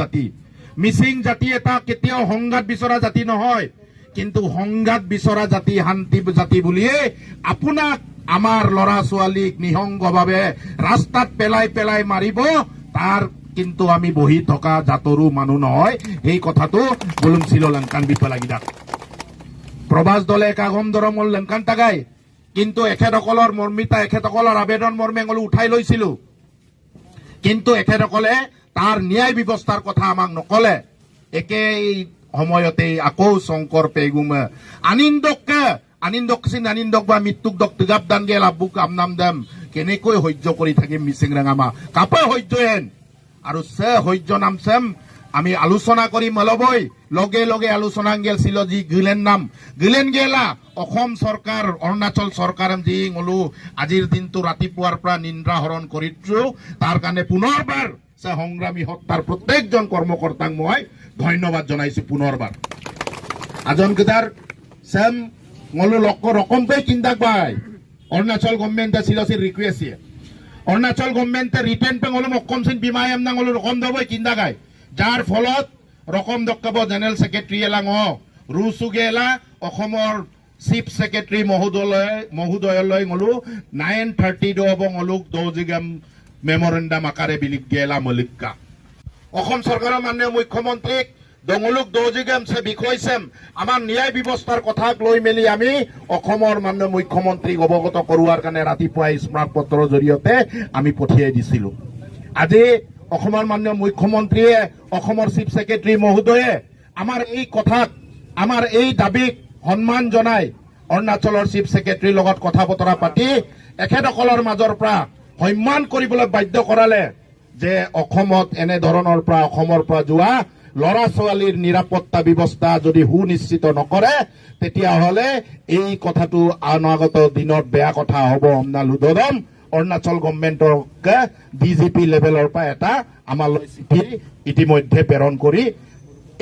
জাতি মিচিং জাতি এটা কেতিয়াও সংঘাত বিচৰা জাতি নহয়, কিন্তু সংঘাত বিচৰা জাতি শান্তি জাতি বুলিয়ে আপোনাক আমাৰ ল'ৰা ছোৱালীক নিঃসংগভাৱে ৰাস্তাত পেলাই পেলাই মাৰিব, তাৰ কিন্তু আমি বহি থকা জাতৰো মানুহ নহয়। এই কথাটো বুলুমচিল লংকান বিপলাগিদাক প্ৰবাস দলে কাগম দৰমল লংকান তাগাই, কিন্তু এখেতসকলৰ মৰ্মিতা এখেতসকলৰ আবেদন মৰ্মে উঠাই লৈছিলো, কিন্তু এখেতসকলে তাৰ ন্যায় ব্যৱস্থাৰ কথা আমাক নকলে। একেই সময়তে আকৌ শংকৰ পেগুমে আনিন্দক বা মৃত্যুক দক তিগাপ দান গেল আব্বুক আমনাম দাম কেনেকৈ সহ্য কৰি থাকিম মিচিং ৰাঙামা কাপে সহ্য হেন আৰু সে সহ্য নামছেম আমি আলোচনা কৰি মলবই লগে লগে আলোচনা গেল ছিল যি গিলেন গেলা অসম চৰকাৰ অৰুণাচল চৰকাৰ যি গলো আজিৰ দিনটো ৰাতিপুৱাৰ পৰা নিন্দ্ৰা হৰণ কৰিছো, তাৰ কাৰণে পুনৰবাৰ সংগ্ৰামী হত্যাৰ প্ৰত্যেকজন কৰ্মকৰ্তাক মই ধন্যবাদ জনাইছো। পুনৰবাৰ আজন কেদাৰ সেম গলো ৰকম পে চিন্তা পাই অৰুণাচল গভৰ্নমেন্টে ছিল ৰিকুয়েস্ট অৰুণাচল গভর্নমেন্টে রিটার্ন পে গলো অকম সিন বিমা এমনা গলো রকম দবই চিন্তা গায়, যার ফলত রকম দক্কাব জেনারেল সেক্রেটারি এলাং রুসুগে এলা অসমৰ চিফ সেক্রেটারি মহোদয়লৈ গলো 9:30 দব গলুক দৌজিগাম মেমোরেন্ডাম আকারে বিলিপ গেলা মলিকা অসম সরকারের মাননীয় মুখ্যমন্ত্রীক দঙলুক দৌজিগাম সে বিষয় সেম আমার ন্যায় ব্যবস্থার কথা লৈ মেলি আমি অসমৰ মাননীয় মুখ্যমন্ত্ৰীক অবগত কৰোৱাৰ কাৰণে ৰাতিপুৱাই স্মাৰক পত্ৰৰ জৰিয়তে আমি পঠিয়াই দিছিলো। আজি অসমৰ মাননীয় মুখ্যমন্ত্ৰীয়ে অসমৰ চিফ সেক্ৰেটাৰি মহোদয়ে আমাৰ এই কথাক আমাৰ এই দাবীক সন্মান জনাই অৰুণাচলৰ চিফ সেক্ৰেটাৰিৰ লগত কথা বতৰা পাতি এখেতসকলৰ মাজৰ পৰা সন্মান কৰিবলৈ বাধ্য কৰালে যে অসমত এনে ধৰণৰ পৰা অসমৰ পৰা যোৱা ল'ৰা ছোৱালীৰ নিৰাপত্তা ব্যৱস্থা যদি সুনিশ্চিত নকৰে তেতিয়াহ'লে এই কথাটো অনাগত দিনত বেয়া কথা হ'ব। আমনা লুদদম অৰুণাচল গভৰ্নমেণ্টক ডিজিপি লেভেলৰ পৰা এটা আমালৈ চিঠি ইতিমধ্যে প্ৰেৰণ কৰি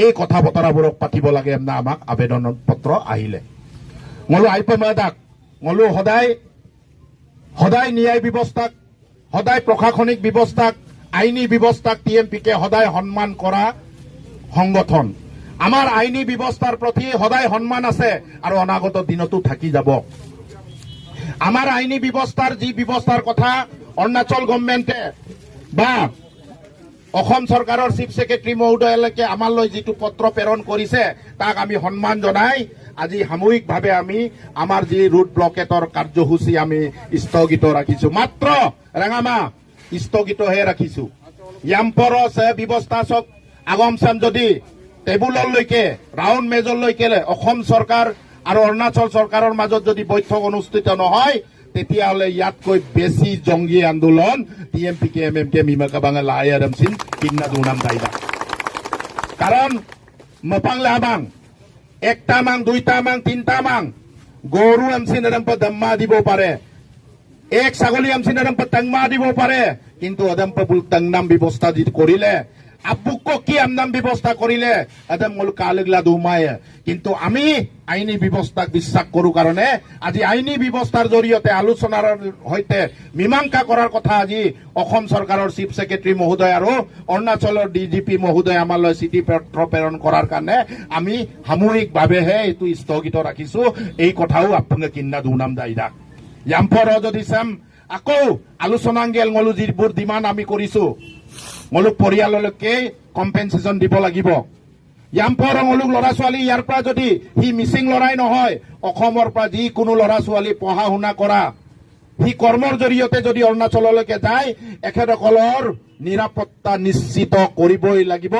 এই কথা বতৰাবোৰক পাতিব লাগে আমনা আমাক আবেদন পত্ৰ আহিলে মলো আইপমাদাক মলো সদায় ন্যায় ব্যৱস্থাক সদায় প্ৰশাসনিক ব্যৱস্থাক আইনী ব্যৱস্থাক টিএমপিকে সদায় সন্মান কৰা সংগঠন। আমাৰ আইনী ব্যৱস্থাৰ প্ৰতি সদায় সন্মান আছে আৰু অনাগত দিনতো থাকি যাব। আমাৰ আইনী ব্যৱস্থাৰ যি ব্যৱস্থাৰ কথা অৰুণাচল গভৰ্নমেণ্টে বা অসম চৰকাৰৰ চিফ সেক্ৰেটাৰী মহোদয়লৈকে আমালৈ যিটো পত্ৰ প্ৰেৰণ কৰিছে তাক আমি সন্মান জনাই আজি সামূহিকভাৱে আমি আমাৰ যি ৰুট ব্লকেটৰ কাৰ্যসূচী আমি স্থগিত ৰাখিছো। মাত্ৰ ৰাঙামা স্থগিতহে ৰাখিছো। ইয়াম্পৰ ব্যৱস্থা চক আগম চাম যদি টেবুললৈকে ৰাউণ্ড মেজলৈকে অসম চৰকাৰ আৰু অৰুণাচল চৰকাৰৰ মাজত যদি বৈঠক অনুষ্ঠিত নহয় তেতিয়াহ'লে ইয়াতকৈ বেছি জংগী আন্দোলন টিএমপিকে এমএমকে মিমাকাবাঙে লায়াৰম সিন কিন্না দুনাম দাইবা কাৰণ মপাংলে আবাং একটা মাং দুইটা মাং তিনটা মাং গৰু এমচিন এৰম্প দম্মা দিব পাৰে, এক ছাগলী এমচিন এৰম্প টাংমা দিব পাৰে, কিন্তু এদম্প বুল টাংনাম ব্যৱস্থা যি কৰিলে আব্বুক কি আমনাম ব্যৱস্থা কৰিলে এদম মল কালগলা দুমায়ে, কিন্তু আমি আইনী ব্যৱস্থাক বিশ্বাস কৰো কাৰণে আজি আইনী ব্যৱস্থাৰ জৰিয়তে আলোচনাৰ সৈতে মীমাংসা কৰাৰ কথা আজি অসম চৰকাৰৰ চিফ সেক্ৰেটাৰী মহোদয় আৰু অৰুণাচলৰ ডিজিপি মহোদয় আমালৈ চিঠি পত্ৰ প্ৰেৰণ কৰাৰ কাৰণে আমি সামূহিকভাৱেহে এইটো স্থগিত ৰাখিছো। এই কথাও আপোনালোকে কিন্না দুনাম দাইদা ইয়াম্পৰ যদি চাম আকৌ আলোচনা গেল গলো যিবোৰ ডিমাণ্ড আমি কৰিছো গলো পৰিয়াললৈকে কম্পেনচেশ্যন দিব লাগিব। ইয়াম্পৰ গলোক ল'ৰা ছোৱালী ইয়াৰ পৰা যদি সি মিচিং ল'ৰাই নহয় অসমৰ পৰা যিকোনো ল'ৰা ছোৱালী পঢ়া শুনা কৰা সি কৰ্মৰ জৰিয়তে যদি অৰুণাচললৈকে যায় এখেতসকলৰ নিৰাপত্তা নিশ্চিত কৰিবই লাগিব।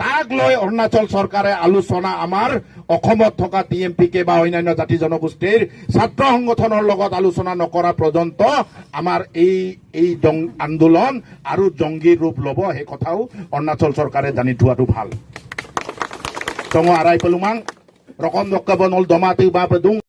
তাক লৈ অৰুণাচল চৰকাৰে আলোচনা আমাৰ অসমত থকা টিএমপিকে বা অন্যান্য জাতি জনগোষ্ঠীৰ ছাত্ৰ সংগঠনৰ লগত আলোচনা নকৰা পৰ্যন্ত আমাৰ এই আন্দোলন আৰু জংগী ৰূপ ল'ব, সেই কথাও অৰুণাচল চৰকাৰে জানি থোৱাটো ভাল। চঙ আৰাই পেলুমাং ৰকম দক্কাব নল দমাতে বা পেদুং